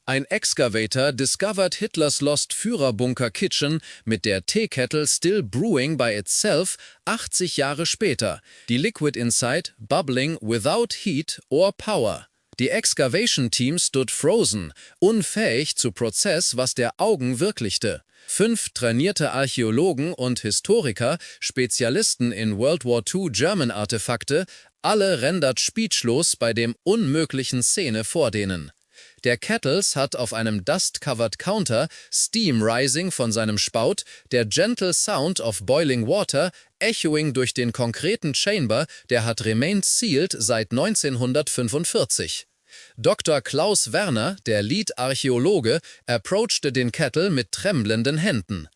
Ein Excavator discovered Hitler's lost Führerbunker kitchen mit der Teekettle still brewing by itself 80 Jahre später. Die liquid inside bubbling without heat or power. Die Excavation Team stood frozen, unfähig zu Prozess, was der Augen wirklichte. 5 trainierte Archäologen und Historiker, Spezialisten in World War II German-Artefakte, alle rendert speechlos bei dem unmöglichen Szene vor denen. Der Kettles hat auf einem dust-covered Counter Steam rising von seinem Spout, der gentle sound of boiling water echoing durch den konkreten Chamber, der hat remained sealed seit 1945. Dr. Klaus Werner, der Lead-Archäologe, approachte den Kettle mit tremblenden Händen.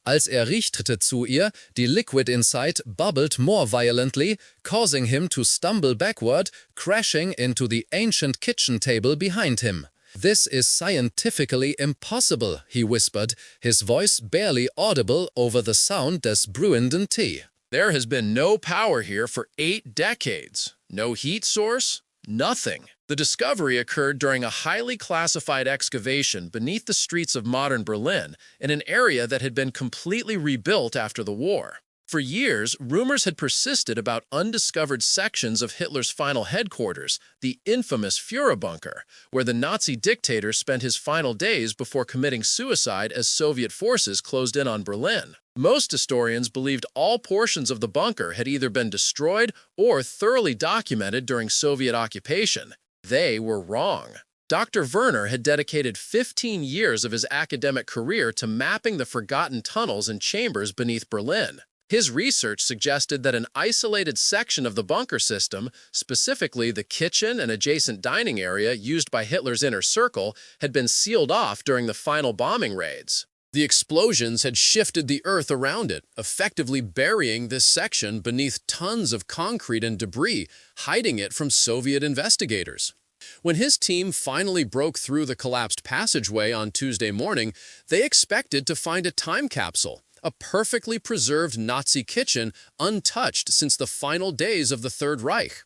Als er richtete zu ihr, die liquid inside bubbled more violently, causing him to stumble backward, crashing into the ancient kitchen table behind him. "This is scientifically impossible," he whispered, his voice barely audible over the sound des brewenden tea. There has been no power here for 8 decades. No heat source, nothing. The discovery occurred during a highly classified excavation beneath the streets of modern Berlin in an area that had been completely rebuilt after the war. For years, rumors had persisted about undiscovered sections of Hitler's final headquarters, the infamous Führerbunker, where the Nazi dictator spent his final days before committing suicide as Soviet forces closed in on Berlin. Most historians believed all portions of the bunker had either been destroyed or thoroughly documented during Soviet occupation. They were wrong. Dr. Werner had dedicated 15 years of his academic career to mapping the forgotten tunnels and chambers beneath Berlin. His research suggested that an isolated section of the bunker system, specifically the kitchen and adjacent dining area used by Hitler's inner circle, had been sealed off during the final bombing raids. The explosions had shifted the earth around it, effectively burying this section beneath tons of concrete and debris, hiding it from Soviet investigators. When his team finally broke through the collapsed passageway on Tuesday morning, they expected to find a time capsule, a perfectly preserved Nazi kitchen untouched since the final days of the Third Reich.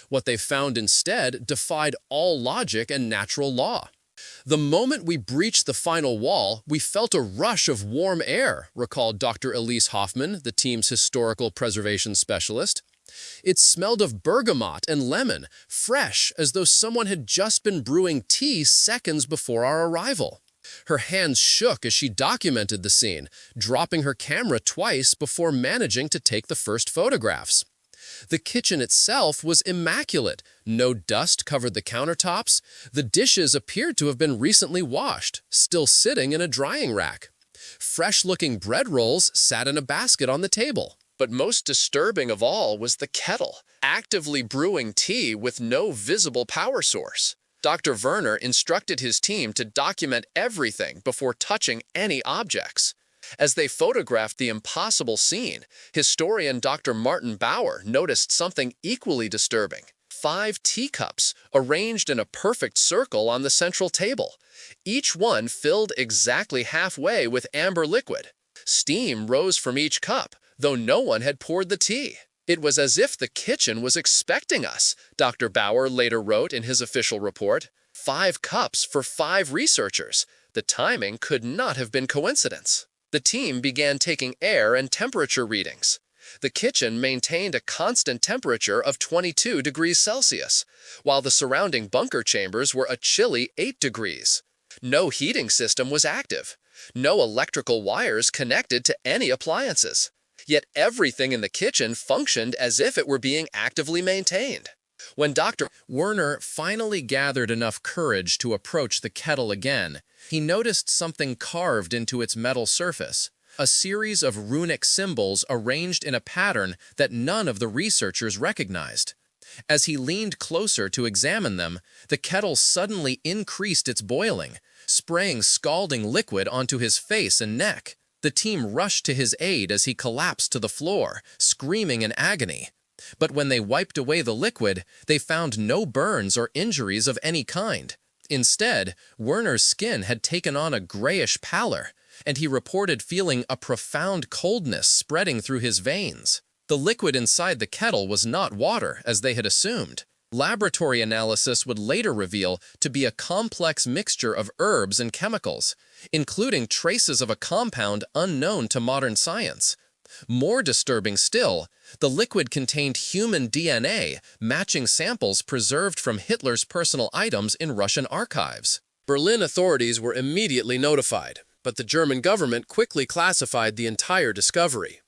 What they found instead defied all logic and natural law. "The moment we breached the final wall, we felt a rush of warm air," recalled Dr. Elise Hoffman, the team's historical preservation specialist. "It smelled of bergamot and lemon, fresh, as though someone had just been brewing tea seconds before our arrival." Her hands shook as she documented the scene, dropping her camera twice before managing to take the first photographs. The kitchen itself was immaculate. No dust covered the countertops. The dishes appeared to have been recently washed, still sitting in a drying rack. Fresh-looking bread rolls sat in a basket on the table. But most disturbing of all was the kettle, actively brewing tea with no visible power source. Dr. Werner instructed his team to document everything before touching any objects. As they photographed the impossible scene, historian Dr. Martin Bauer noticed something equally disturbing. 5 teacups arranged in a perfect circle on the central table, each one filled exactly halfway with amber liquid. Steam rose from each cup, though no one had poured the tea. "It was as if the kitchen was expecting us," Dr. Bauer later wrote in his official report. 5 cups for 5 researchers. The timing could not have been coincidence. The team began taking air and temperature readings. The kitchen maintained a constant temperature of 22 degrees Celsius, while the surrounding bunker chambers were a chilly 8 degrees. No heating system was active. No electrical wires connected to any appliances. Yet everything in the kitchen functioned as if it were being actively maintained. When Dr. Werner finally gathered enough courage to approach the kettle again, he noticed something carved into its metal surface, a series of runic symbols arranged in a pattern that none of the researchers recognized. As he leaned closer to examine them, the kettle suddenly increased its boiling, spraying scalding liquid onto his face and neck. The team rushed to his aid as he collapsed to the floor, screaming in agony. But when they wiped away the liquid, they found no burns or injuries of any kind. Instead, Werner's skin had taken on a grayish pallor, and he reported feeling a profound coldness spreading through his veins. The liquid inside the kettle was not water, as they had assumed. Laboratory analysis would later reveal to be a complex mixture of herbs and chemicals, including traces of a compound unknown to modern science. More disturbing still, the liquid contained human DNA, matching samples preserved from Hitler's personal items in Russian archives. Berlin authorities were immediately notified, but the German government quickly classified the entire discovery.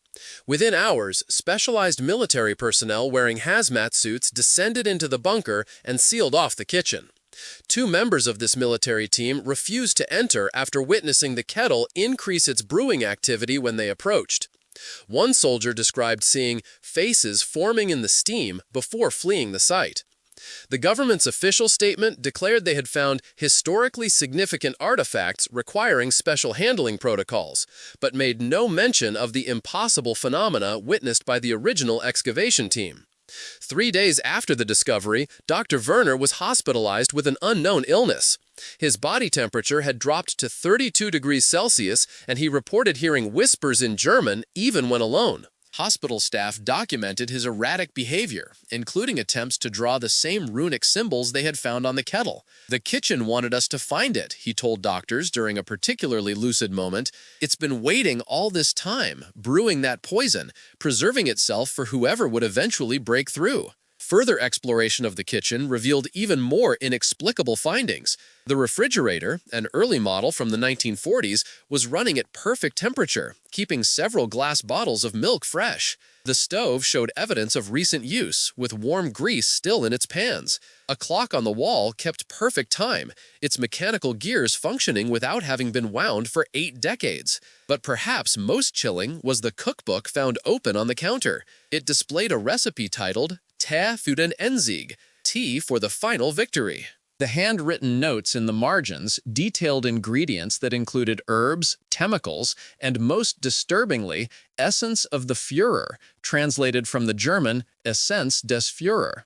Within hours, specialized military personnel wearing hazmat suits descended into the bunker and sealed off the kitchen. 2 members of this military team refused to enter after witnessing the kettle increase its brewing activity when they approached. One soldier described seeing faces forming in the steam before fleeing the site. The government's official statement declared they had found historically significant artifacts requiring special handling protocols, but made no mention of the impossible phenomena witnessed by the original excavation team. 3 days after the discovery, Dr. Werner was hospitalized with an unknown illness. His body temperature had dropped to 32 degrees Celsius, and he reported hearing whispers in German even when alone. Hospital staff documented his erratic behavior, including attempts to draw the same runic symbols they had found on the kettle. "The kitchen wanted us to find it," he told doctors during a particularly lucid moment. "It's been waiting all this time, brewing that poison, preserving itself for whoever would eventually break through." Further exploration of the kitchen revealed even more inexplicable findings. The refrigerator, an early model from the 1940s, was running at perfect temperature, keeping several glass bottles of milk fresh. The stove showed evidence of recent use, with warm grease still in its pans. A clock on the wall kept perfect time, its mechanical gears functioning without having been wound for 8 decades. But perhaps most chilling was the cookbook found open on the counter. It displayed a recipe titled Tee für den Endsieg, tea for the final victory. The handwritten notes in the margins detailed ingredients that included herbs, chemicals, and most disturbingly, essence of the Führer, translated from the German Essenz des Führer.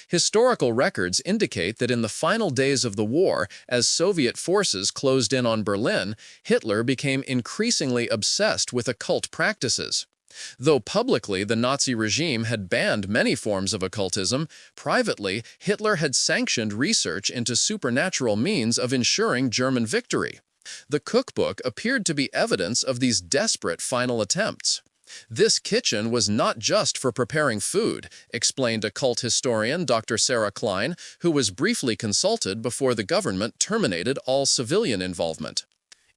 Historical records indicate that in the final days of the war, as Soviet forces closed in on Berlin, Hitler became increasingly obsessed with occult practices. Though publicly the Nazi regime had banned many forms of occultism, privately Hitler had sanctioned research into supernatural means of ensuring German victory. The cookbook appeared to be evidence of these desperate final attempts. "This kitchen was not just for preparing food," explained occult historian Dr. Sarah Klein, who was briefly consulted before the government terminated all civilian involvement.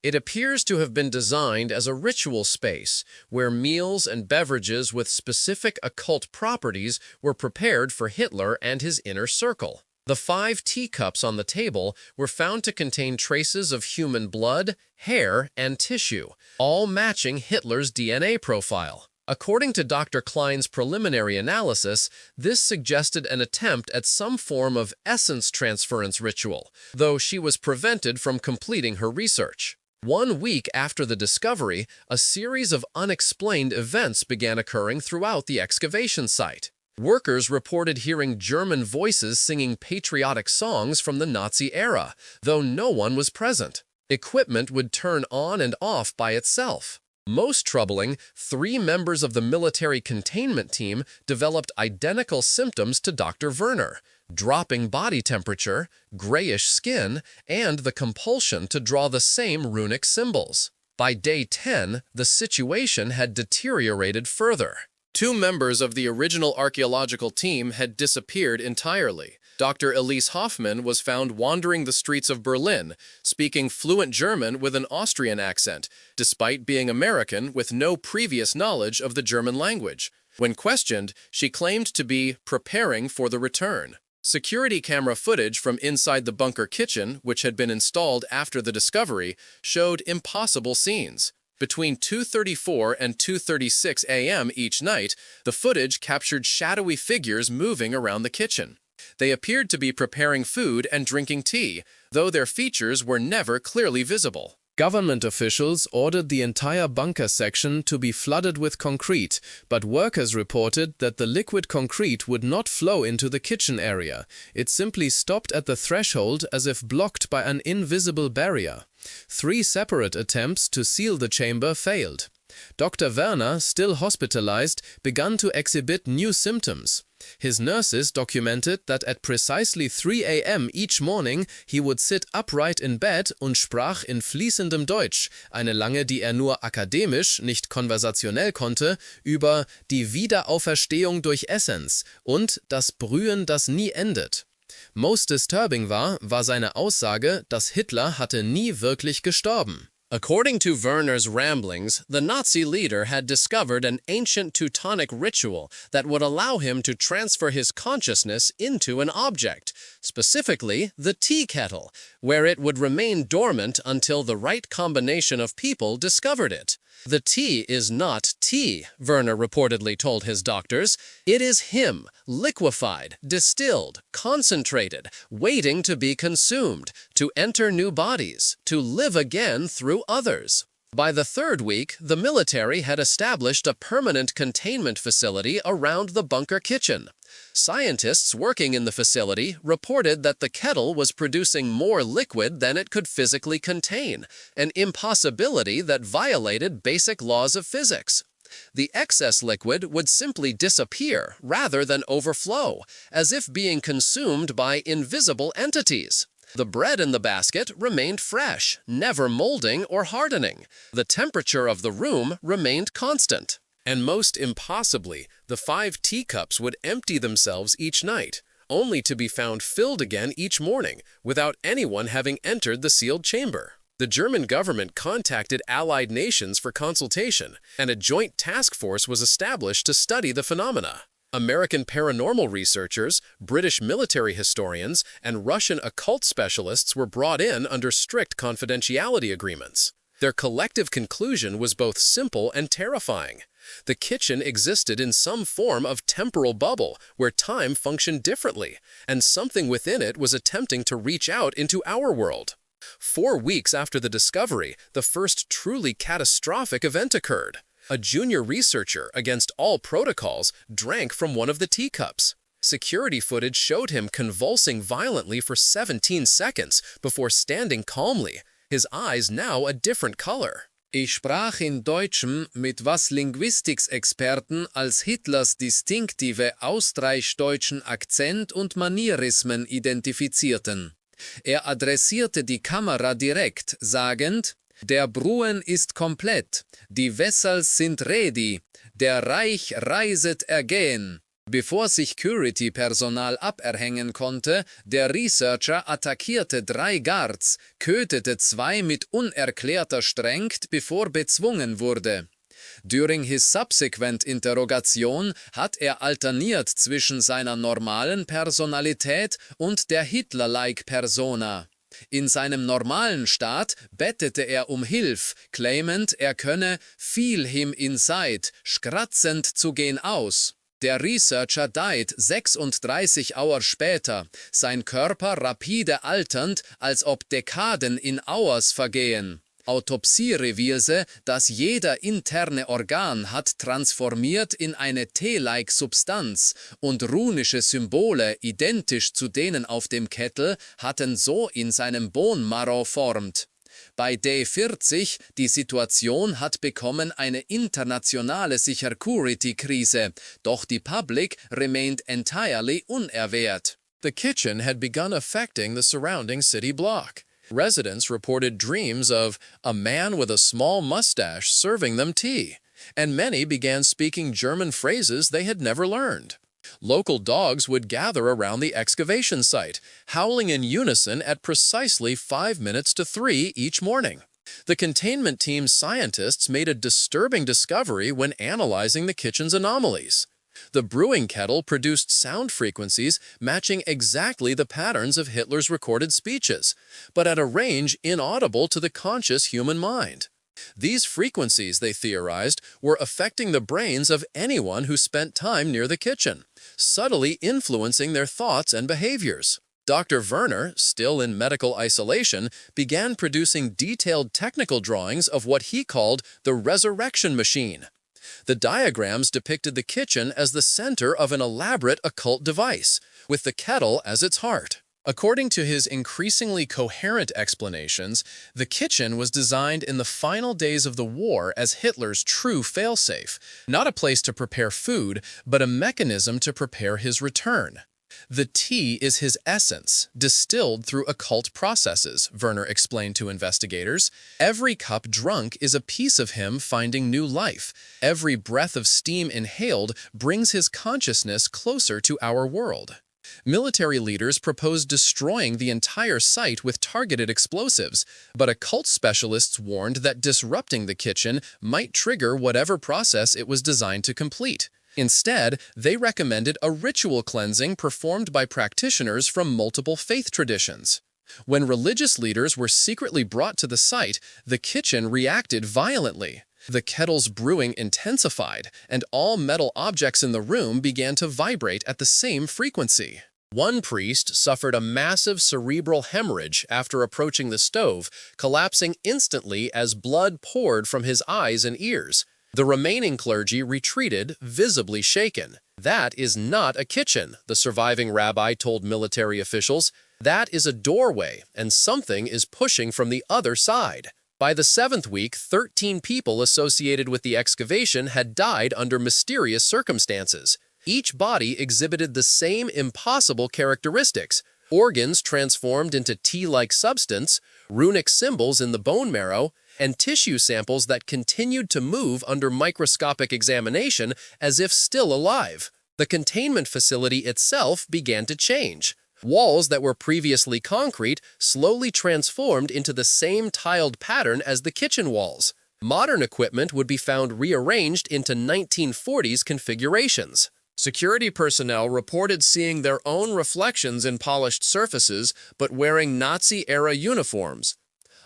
"It appears to have been designed as a ritual space, where meals and beverages with specific occult properties were prepared for Hitler and his inner circle. The 5 teacups on the table were found to contain traces of human blood, hair, and tissue, all matching Hitler's DNA profile. According to Dr. Klein's preliminary analysis, this suggested an attempt at some form of essence transference ritual, though she was prevented from completing her research. 1 week after the discovery, a series of unexplained events began occurring throughout the excavation site. Workers reported hearing German voices singing patriotic songs from the Nazi era, though no one was present. Equipment would turn on and off by itself. Most troubling, 3 members of the military containment team developed identical symptoms to Dr. Werner: dropping body temperature, grayish skin, and the compulsion to draw the same runic symbols. By day 10, the situation had deteriorated further. 2 members of the original archaeological team had disappeared entirely. Dr. Elise Hoffmann was found wandering the streets of Berlin, speaking fluent German with an Austrian accent, despite being American with no previous knowledge of the German language. When questioned, she claimed to be preparing for the return. Security camera footage from inside the bunker kitchen, which had been installed after the discovery, showed impossible scenes. Between 2:34 and 2:36 a.m. each night, the footage captured shadowy figures moving around the kitchen. They appeared to be preparing food and drinking tea, though their features were never clearly visible. Government officials ordered the entire bunker section to be flooded with concrete, but workers reported that the liquid concrete would not flow into the kitchen area. It simply stopped at the threshold as if blocked by an invisible barrier. 3 separate attempts to seal the chamber failed. Dr. Werner, still hospitalized, began to exhibit new symptoms. His nurses documented that at precisely 3 a.m. each morning he would sit upright in bed und sprach in fließendem Deutsch, eine Lange, die nur akademisch, nicht konversationell konnte, über die Wiederauferstehung durch Essenz und das Brühen, das nie endet. Most disturbing war seine Aussage, dass Hitler hatte nie wirklich gestorben. According to Werner's ramblings, the Nazi leader had discovered an ancient Teutonic ritual that would allow him to transfer his consciousness into an object, specifically the tea kettle, where it would remain dormant until the right combination of people discovered it. The tea is not tea, Werner reportedly told his doctors. It is him, liquefied, distilled, concentrated, waiting to be consumed, to enter new bodies, to live again through others. By the third week, the military had established a permanent containment facility around the bunker kitchen. Scientists working in the facility reported that the kettle was producing more liquid than it could physically contain, an impossibility that violated basic laws of physics. The excess liquid would simply disappear rather than overflow, as if being consumed by invisible entities. The bread in the basket remained fresh, never molding or hardening. The temperature of the room remained constant. And most impossibly, the 5 teacups would empty themselves each night, only to be found filled again each morning, without anyone having entered the sealed chamber. The German government contacted allied nations for consultation, and a joint task force was established to study the phenomena. American paranormal researchers, British military historians, and Russian occult specialists were brought in under strict confidentiality agreements. Their collective conclusion was both simple and terrifying. The kitchen existed in some form of temporal bubble where time functioned differently, and something within it was attempting to reach out into our world. 4 weeks after the discovery, the first truly catastrophic event occurred. A junior researcher, against all protocols, drank from one of the teacups. Security footage showed him convulsing violently for 17 seconds before standing calmly, his eyes now a different color. Ich sprach in Deutschem, mit was Linguistics-Experten als Hitlers distinktive austreichdeutschen Akzent und Manierismen identifizierten. Adressierte die Kamera direkt, sagend: Der Bruen ist komplett, die Vessels sind ready, der Reich reiset ergehen. Bevor Security-Personal aberhängen konnte, der Researcher attackierte 3 Guards, tötete 2 mit unerklärter Strength, bevor bezwungen wurde. During his subsequent interrogation hat alterniert zwischen seiner normalen Personalität und der Hitler-like Persona. In seinem normalen Staat bettete um Hilfe, claimend könne feel him inside, schratzend zu gehen aus. Der Researcher died 36 Hour später, sein Körper rapide alternd, als ob Dekaden in Hours vergehen. Autopsie revealte, dass jeder interne Organ hat transformiert in eine Tee-like Substanz und runische Symbole, identisch zu denen auf dem Kettel, hatten so in seinem Bone Marrow formt. Bei Day 40, die Situation hat bekommen eine internationale Security-Krise, doch die Public remained entirely unaware. The kitchen had begun affecting the surrounding city block. Residents reported dreams of a man with a small mustache serving them tea, and many began speaking German phrases they had never learned. Local dogs would gather around the excavation site, howling in unison at precisely 5 minutes to 3 each morning. The containment team's scientists made a disturbing discovery when analyzing the kitchen's anomalies. The brewing kettle produced sound frequencies matching exactly the patterns of Hitler's recorded speeches, but at a range inaudible to the conscious human mind. These frequencies, they theorized, were affecting the brains of anyone who spent time near the kitchen, subtly influencing their thoughts and behaviors. Dr. Werner, still in medical isolation, began producing detailed technical drawings of what he called the resurrection machine. The diagrams depicted the kitchen as the center of an elaborate occult device, with the kettle as its heart. According to his increasingly coherent explanations, the kitchen was designed in the final days of the war as Hitler's true failsafe, not a place to prepare food, but a mechanism to prepare his return. The tea is his essence, distilled through occult processes, Werner explained to investigators. Every cup drunk is a piece of him finding new life. Every breath of steam inhaled brings his consciousness closer to our world. Military leaders proposed destroying the entire site with targeted explosives, but occult specialists warned that disrupting the kitchen might trigger whatever process it was designed to complete. Instead, they recommended a ritual cleansing performed by practitioners from multiple faith traditions. When religious leaders were secretly brought to the site, the kitchen reacted violently. The kettle's brewing intensified, and all metal objects in the room began to vibrate at the same frequency. One priest suffered a massive cerebral hemorrhage after approaching the stove, collapsing instantly as blood poured from his eyes and ears. The remaining clergy retreated, visibly shaken. "That is not a kitchen," the surviving rabbi told military officials. "That is a doorway, and something is pushing from the other side." By the 7th week, 13 people associated with the excavation had died under mysterious circumstances. Each body exhibited the same impossible characteristics: organs transformed into tea-like substance, runic symbols in the bone marrow, and tissue samples that continued to move under microscopic examination as if still alive. The containment facility itself began to change. Walls that were previously concrete slowly transformed into the same tiled pattern as the kitchen walls. Modern equipment would be found rearranged into 1940s configurations. Security personnel reported seeing their own reflections in polished surfaces, but wearing Nazi-era uniforms.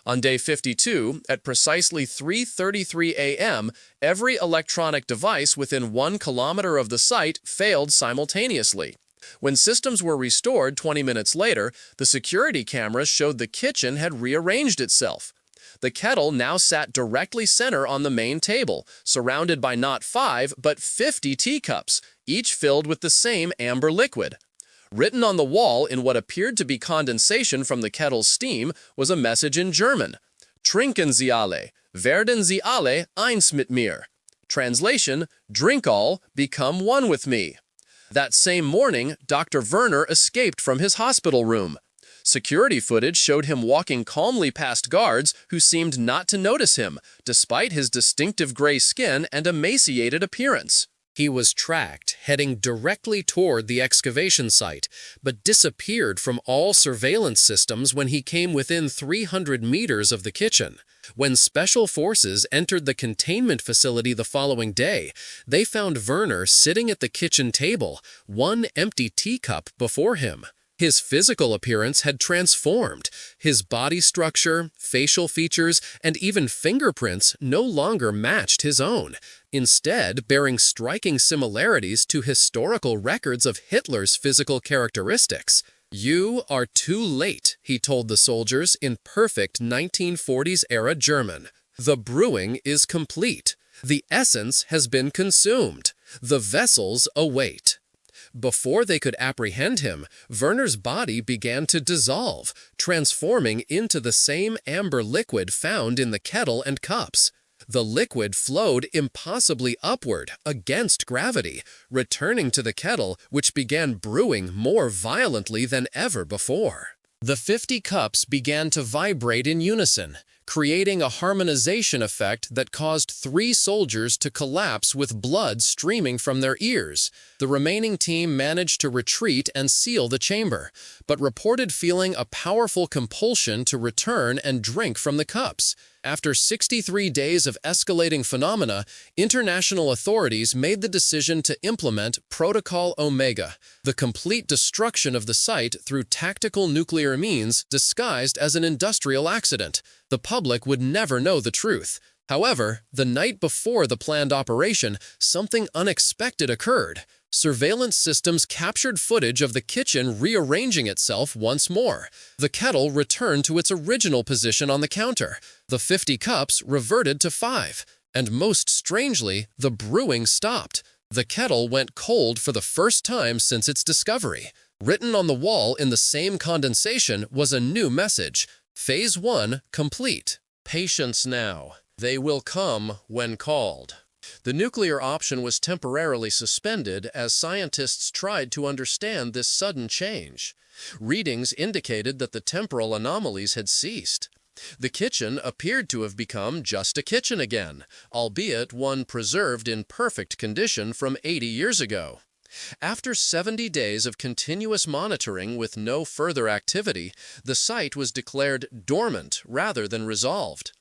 On day 52, at precisely 3:33 a.m., every electronic device within 1 kilometer of the site failed simultaneously. When systems were restored 20 minutes later, the security cameras showed the kitchen had rearranged itself. The kettle now sat directly center on the main table, surrounded by not 5 but 50 teacups, each filled with the same amber liquid. Written on the wall in what appeared to be condensation from the kettle's steam was a message in German: "Trinken Sie alle, werden Sie alle eins mit mir." Translation: "Drink all, become one with me." That same morning, Dr. Werner escaped from his hospital room. Security footage showed him walking calmly past guards who seemed not to notice him, despite his distinctive gray skin and emaciated appearance. He was tracked, heading directly toward the excavation site, but disappeared from all surveillance systems when he came within 300 meters of the kitchen. When special forces entered the containment facility the following day, they found Werner sitting at the kitchen table, one empty teacup before him. His physical appearance had transformed. His body structure, facial features, and even fingerprints no longer matched his own, instead bearing striking similarities to historical records of Hitler's physical characteristics. "You are too late," he told the soldiers in perfect 1940s-era German. "The brewing is complete. The essence has been consumed. The vessels await." Before they could apprehend him, Werner's body began to dissolve, transforming into the same amber liquid found in the kettle and cups. The liquid flowed impossibly upward, against gravity, returning to the kettle, which began brewing more violently than ever before. The 50 cups began to vibrate in unison, creating a harmonization effect that caused 3 soldiers to collapse with blood streaming from their ears. The remaining team managed to retreat and seal the chamber, but reported feeling a powerful compulsion to return and drink from the cups. After 63 days of escalating phenomena, international authorities made the decision to implement Protocol Omega, the complete destruction of the site through tactical nuclear means disguised as an industrial accident. The public would never know the truth. However, the night before the planned operation, something unexpected occurred. Surveillance systems captured footage of the kitchen rearranging itself once more. The kettle returned to its original position on the counter. The 50 cups reverted to 5. And most strangely, the brewing stopped. The kettle went cold for the first time since its discovery. Written on the wall in the same condensation was a new message. Phase 1 complete. Patience now. They will come when called. The nuclear option was temporarily suspended as scientists tried to understand this sudden change. Readings indicated that the temporal anomalies had ceased. The kitchen appeared to have become just a kitchen again, albeit one preserved in perfect condition from 80 years ago. After 70 days of continuous monitoring with no further activity, the site was declared dormant rather than resolved.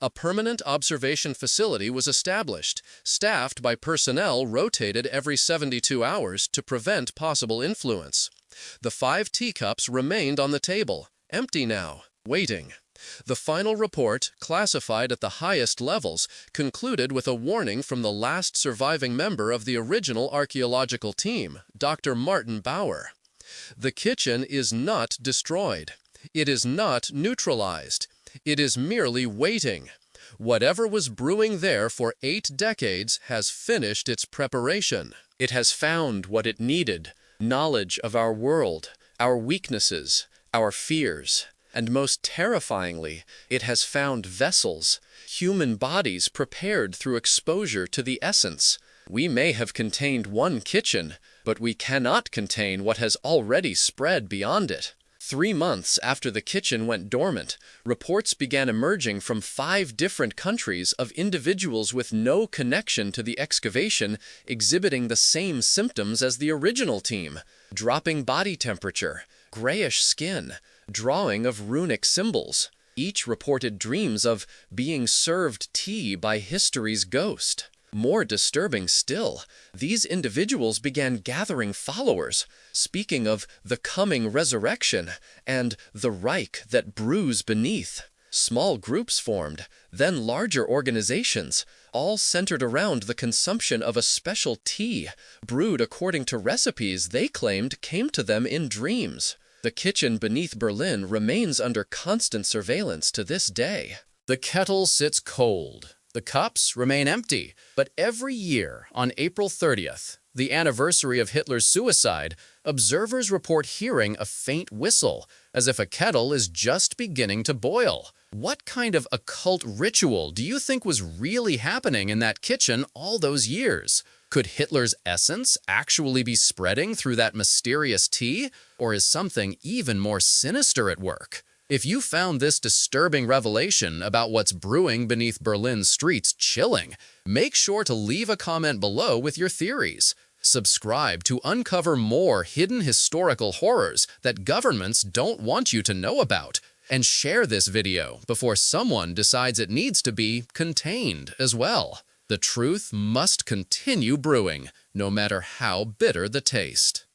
A permanent observation facility was established, staffed by personnel rotated every 72 hours to prevent possible influence. The 5 teacups remained on the table, empty now, waiting. The final report, classified at the highest levels, concluded with a warning from the last surviving member of the original archaeological team, Dr. Martin Bauer. The kitchen is not destroyed. It is not neutralized. It is merely waiting. Whatever was brewing there for 8 decades has finished its preparation. It has found what it needed: knowledge of our world, our weaknesses, our fears. And most terrifyingly, it has found vessels, human bodies prepared through exposure to the essence. We may have contained one kitchen, but we cannot contain what has already spread beyond it. 3 months after the kitchen went dormant, reports began emerging from 5 different countries of individuals with no connection to the excavation exhibiting the same symptoms as the original team: dropping body temperature, grayish skin, drawing of runic symbols. Each reported dreams of being served tea by history's ghost. More disturbing still, these individuals began gathering followers, speaking of the coming resurrection and the Reich that brews beneath. Small groups formed, then larger organizations, all centered around the consumption of a special tea, brewed according to recipes they claimed came to them in dreams. The kitchen beneath Berlin remains under constant surveillance to this day. The kettle sits cold. The cups remain empty. But every year, on April 30th, the anniversary of Hitler's suicide, observers report hearing a faint whistle, as if a kettle is just beginning to boil. What kind of occult ritual do you think was really happening in that kitchen all those years? Could Hitler's essence actually be spreading through that mysterious tea? Or is something even more sinister at work? If you found this disturbing revelation about what's brewing beneath Berlin's streets chilling, make sure to leave a comment below with your theories. Subscribe to uncover more hidden historical horrors that governments don't want you to know about. And share this video before someone decides it needs to be contained as well. The truth must continue brewing, no matter how bitter the taste.